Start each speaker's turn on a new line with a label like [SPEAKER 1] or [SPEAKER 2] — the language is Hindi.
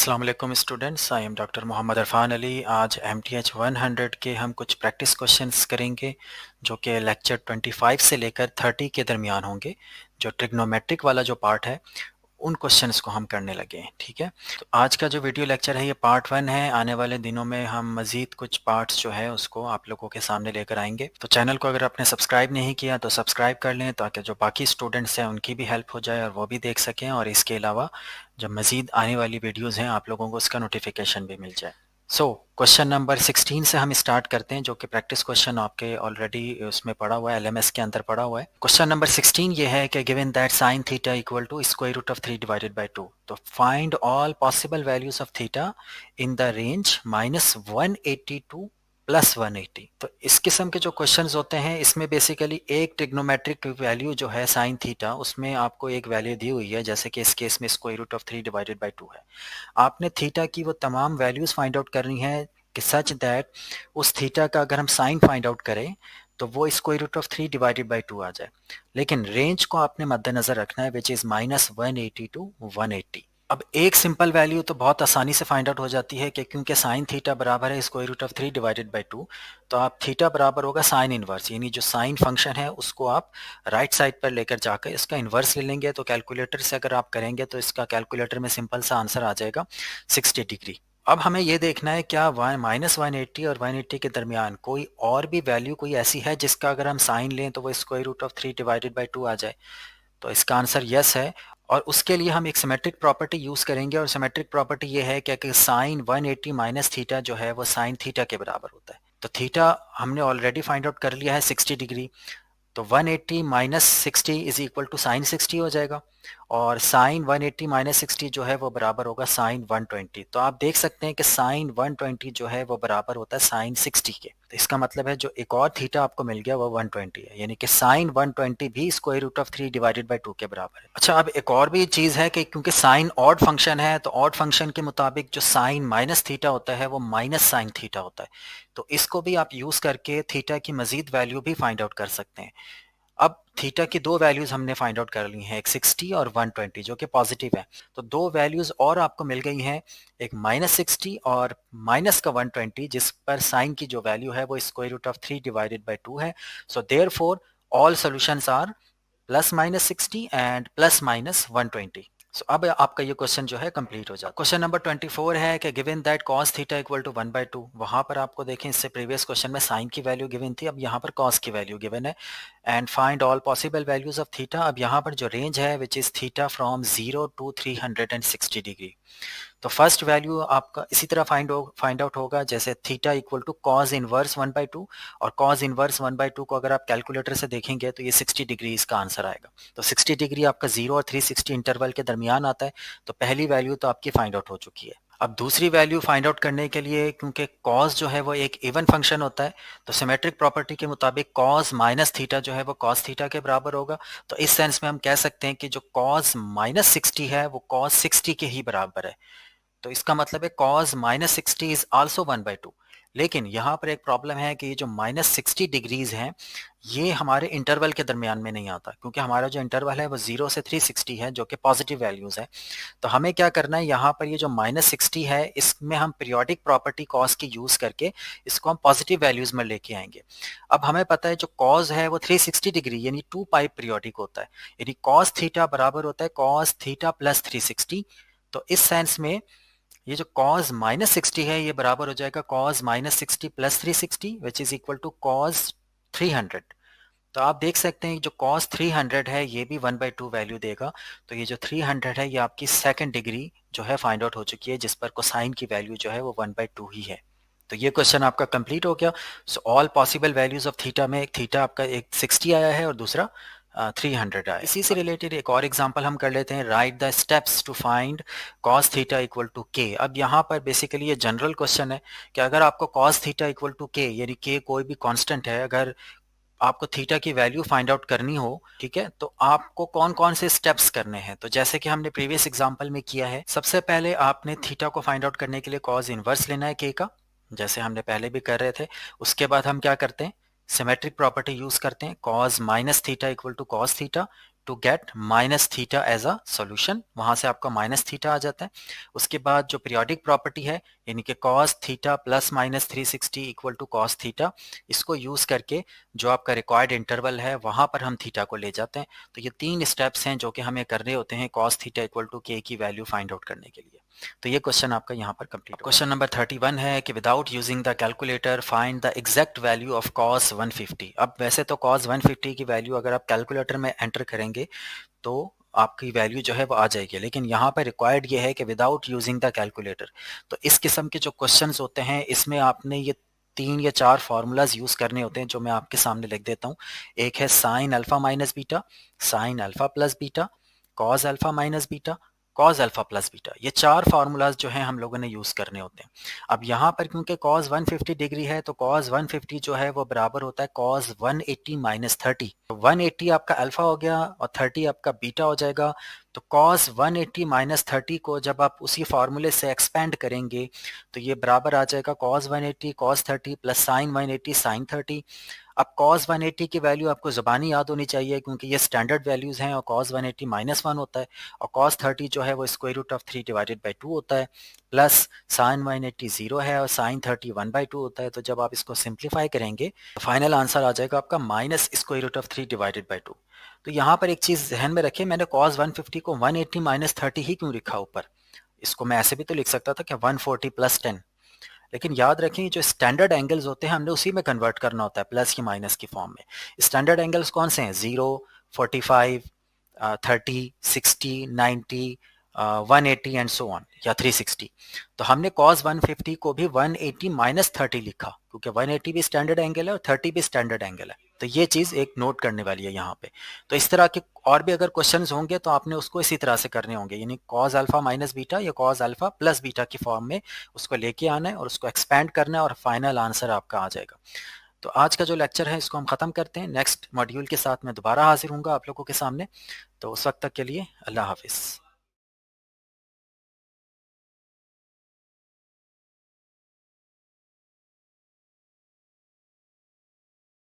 [SPEAKER 1] अस्सलाम वालेकुम students, I am doctor Mohammad Arfan Ali. आज MTH 100 के हम कुछ प्रैक्टिस क्वेश्चंस करेंगे जो कि लेक्चर 25 से लेकर 30 के दरमियान होंगे। जो ट्रिग्नोमेट्रिक वाला जो पार्ट है उन क्वेश्चंस को हम करने लगे हैं। ठीक है, तो आज का जो वीडियो लेक्चर है ये पार्ट 1 है। आने वाले दिनों में हम मज़ीद कुछ पार्ट्स जो है उसको आप लोगों के सामने लेकर आएंगे। तो चैनल को अगर आपने सब्सक्राइब नहीं किया तो सब्सक्राइब कर लें ताकि जो बाकी स्टूडेंट्स हैं उनकी भी हेल्प हो जाए और वो भी देख सकें, और इसके अलावा जब मज़ीद आने वाली वीडियोज़ हैं आप लोगों को उसका नोटिफिकेशन भी मिल जाए। सो क्वेश्चन नंबर 16 से हम स्टार्ट करते हैं, जो कि प्रैक्टिस क्वेश्चन आपके ऑलरेडी उसमें पड़ा हुआ है, LMS के अंदर पड़ा हुआ है। क्वेश्चन नंबर 16 ये है कि given that sine theta equal to square root of 3 divided by 2, तो find all possible values of theta in the range -180 to +180। तो इस किस्म के जो क्वेश्चंस होते हैं इसमें बेसिकली एक ट्रिग्नोमेट्रिक वैल्यू जो है साइन थीटा, उसमें आपको एक वैल्यू दी हुई है, जैसे कि इस केस में square root of 3 divided by 2 है। आपने थीटा की वो तमाम वैल्यूज फाइंड आउट करनी है कि सच दैट उस थीटा का अगर हम साइन फाइंड आउट करें तो वो square root of 3 divided by 2 आ जाए। लेकिन रेंज को आपने मद्देनजर रखना है, विच इज -180 टू 180। अब एक सिंपल वैल्यू तो बहुत आसानी से फाइंड आउट हो जाती है कि क्योंकि साइन थीटा बराबर है square root of 3 divided by 2, तो आप थीटा बराबर होगा साइन इनवर्स, यानी जो साइन फंक्शन है उसको आप राइट साइड पर लेकर जाकर इसका इन्वर्स ले लेंगे। तो कैलकुलेटर से अगर आप करेंगे तो इसका कैलकुलेटर में सिंपल सा आंसर आ जाएगा 60 डिग्री। अब हमें ये देखना है क्या -180 और 180 के दरमियान कोई और भी वैल्यू कोई ऐसी है जिसका अगर हम साइन लें तो वो square root of 3 divided by 2 आ जाए। तो इसका आंसर यस है, और उसके लिए हम एक सिमेट्रिक प्रॉपर्टी यूज करेंगे, और सिमेट्रिक प्रॉपर्टी ये है कि साइन 180 माइनस थीटा जो है वो साइन थीटा के बराबर होता है। तो थीटा हमने ऑलरेडी फाइंड आउट कर लिया है 60 डिग्री, तो 180 minus 60 is equal to sine 60 हो जाएगा, और साइन 180 माइनस 60 जो है वो बराबर होगा साइन 120। तो आप देख सकते हैं कि साइन 120 जो है वो बराबर होता है साइन 60 के। तो इसका मतलब है जो एक और थीटा आपको मिल गया वो 120 है, यानी कि साइन 120 भी square root of 3 divided by 2 के बराबर है। अच्छा, अब एक और भी चीज है कि क्योंकि साइन ऑड फंक्शन है तो ऑड फंक्शन के मुताबिक जो साइन माइनस थीटा होता है वो माइनस साइन थीटा होता है। तो इसको भी आप यूज करके थीटा की मजीद वैल्यू भी फाइंड आउट कर सकते हैं। अब थीटा की दो वैल्यूज हमने फाइंड आउट कर ली हैं, एक 60 और 120 जो कि पॉजिटिव है। तो दो वैल्यूज और आपको मिल गई हैं, एक -60 और माइनस का 120, जिस पर साइन की जो वैल्यू है वो square root of 3 divided by 2 है। So therefore all solutions are +-60 and +-120। So अब आपका ये क्वेश्चन जो है कंप्लीट हो जाता है। क्वेश्चन नंबर 24 है कि given that cos theta equal to 1/2। वहां पर आपको देखें इससे प्रीवियस क्वेश्चन में साइन की वैल्यू गिवन थी, अब यहाँ पर cos की वैल्यू गिवन है। And find all possible values of theta. अब यहाँ पर जो रेंज है which is theta from 0 to 360 degree. तो फर्स्ट वैल्यू आपका इसी तरह फाइंड आउट होगा जैसे theta equal to cos inverse 1/2, और कॉज इनवर्स 1/2 को अगर आप कैलकुलेटर से देखेंगे तो ये 60 डिग्री इसका आंसर आएगा। तो 60 डिग्री आपका 0 और 360 इंटरवल के दरमियान आता है। तो पहली वैल्यू तो आपकी फाइंड आउट हो चुकी है। अब दूसरी वैल्यू फाइंड आउट करने के लिए, क्योंकि कॉज जो है वो एक इवन फंक्शन होता है, तो सिमेट्रिक प्रॉपर्टी के मुताबिक कॉज माइनस थीटा जो है वो कॉस थीटा के बराबर होगा। तो इस सेंस में हम कह सकते हैं कि जो कॉज -60 है वो कॉस 60 के ही बराबर है। तो इसका मतलब है cos -60 इज आल्सो 1/2। लेकिन यहाँ पर एक प्रॉब्लम है कि ये जो -60 डिग्रीज हैं ये हमारे इंटरवल के दरमियान में नहीं आता, क्योंकि हमारा जो इंटरवल है वो 0 से 360 है जो कि पॉजिटिव वैल्यूज है। तो हमें क्या करना है, यहाँ पर ये जो -60 है इसमें हम पीरियोडिक प्रॉपर्टी cos की यूज करके इसको हम पॉजिटिव वैल्यूज में लेके आएंगे। अब हमें पता है जो cos है वो 360 डिग्री यानी 2 पाई पीरियोडिक होता है, यानी cos थीटा बराबर होता है cos थीटा प्लस 360। तो इस सेंस में ये जो cos -60 है ये बराबर हो जाएगा cos -60 plus 360 which is equal to cos 300। तो आप देख सकते हैं जो cos 300 है ये भी 1/2 वैल्यू देगा। तो ये जो 300 है ये आपकी सेकंड डिग्री जो है फाइंड आउट हो चुकी है, जिस पर कोसाइन की वैल्यू जो है वो 1/2 ही है। तो ये क्वेश्चन आपका कंप्लीट हो गया। So all possible values of theta में एक थीटा आपका एक 60 आया है और दूसरा 300 आया। इसी से रिलेटेड एक और एग्जांपल हम कर लेते हैं, write the steps to find cos theta equal to k। अब यहाँ पर बेसिकली ये जनरल क्वेश्चन है कि अगर आपको cos theta equal to k यानी k कोई भी कांस्टेंट है, अगर आपको थीटा की वैल्यू फाइंड आउट करनी हो, ठीक है, तो आपको कौन कौन से स्टेप्स करने हैं। तो जैसे कि हमने प्रीवियस एग्जांपल में किया है, सबसे पहले आपने थीटा को फाइंड आउट करने के लिए cos इनवर्स लेना है k का, जैसे हमने पहले भी कर रहे थे। उसके बाद हम क्या करते हैं, सिमेट्रिक प्रॉपर्टी यूज करते हैं, cos minus theta equal to cos theta to get minus theta as a solution, वहां से आपका माइनस थीटा आ जाता है। उसके बाद जो पीरियोडिक प्रॉपर्टी है यानी कि cos theta plus minus 360 equal to cos theta, इसको यूज करके जो आपका रिक्वायर्ड इंटरवल है वहां पर हम थीटा को ले जाते हैं। तो ये 3 स्टेप्स हैं जो कि हमें करने होते हैं cos theta equal to k की वैल्यू फाइंड आउट करने के लिए। तो ये क्वेश्चन आपका यहाँ पर कंप्लीट। क्वेश्चन नंबर 31 है कि without using the calculator find the exact value of cos 150। अब वैसे तो cos 150 की वैल्यू अगर आप कैलकुलेटर में एंटर करेंगे तो आपकी वैल्यू जो है वो आ जाएगी, लेकिन यहाँ पर रिक्वायर्ड ये है कि विदाउट यूजिंग द कैलकुलेटर। तो इस किस्म के जो क्वेश्चंस होते हैं इसमें आपने ये 3 या 4 फार्मूलाज यूज करने होते हैं जो मैं आपके सामने लिख देता हूँ। एक है sine alpha minus beta, sine alpha plus beta, cos alpha minus beta, cos alpha plus beta. ये 4 फार्मूलाज जो हैं हम लोगों ने यूज करने होते हैं। अब यहाँ पर क्योंकि cos 150 डिग्री है तो cos 150 जो है वो बराबर होता है cos 180 माइनस 30। तो 180 आपका अल्फा हो गया और 30 आपका बीटा हो जाएगा। तो cos 180 माइनस 30 को जब आप उसी फार्मूले से एक्सपेंड करेंगे तो ये बराबर आ जाएगा cos 180 cos 30 plus sin 180 sin 30। अब cos 180 की वैल्यू आपको ज़बानी याद होनी चाहिए क्योंकि ये स्टैंडर्ड वैल्यूज़ हैं और cos 180 माइनस 1 होता है और cos 30 जो है वो square root of 3 divided by 2 होता है, प्लस sin 180 0 है और sin 30 1 बाई 2 होता है। तो जब आप इसको सिंप्लीफाई करेंगे तो फाइनल आंसर आ जाएगा आपका minus square root of 3 divided by 2। तो यहाँ पर एक चीज़ ध्यान में रखिए, मैंने cos 150 को 180 माइनस 30 ही क्यों लिखा ऊपर। इसको मैं ऐसे भी तो लिख सकता था कि 140 प्लस 10, लेकिन याद रखें जो स्टैंडर्ड एंगल्स होते हैं हमने उसी में कन्वर्ट करना होता है प्लस की माइनस की फॉर्म में। स्टैंडर्ड एंगल्स कौन से हैं? 0, 45, 30, 60, 90, 180 एंड सो ऑन, या 360। तो हमने cos 150 को भी 180 माइनस 30 लिखा क्योंकि 180 भी स्टैंडर्ड एंगल है और 30 भी स्टैंडर्ड एंगल है। तो ये चीज़ एक नोट करने वाली है यहाँ पे। तो इस तरह के और भी अगर क्वेश्चंस होंगे तो आपने उसको इसी तरह से करने होंगे, यानी cos अल्फा माइनस बीटा या cos अल्फा प्लस बीटा की फॉर्म में उसको लेके आना है और उसको एक्सपेंड करना है और फाइनल आंसर आपका आ जाएगा। तो आज का जो लेक्चर है इसको हम ख़त्म करते हैं। नेक्स्ट मॉड्यूल के साथ मैं दोबारा हाजिर हूँगा आप लोगों के सामने। तो उस वक्त तक के लिए अल्लाह हाफिज़।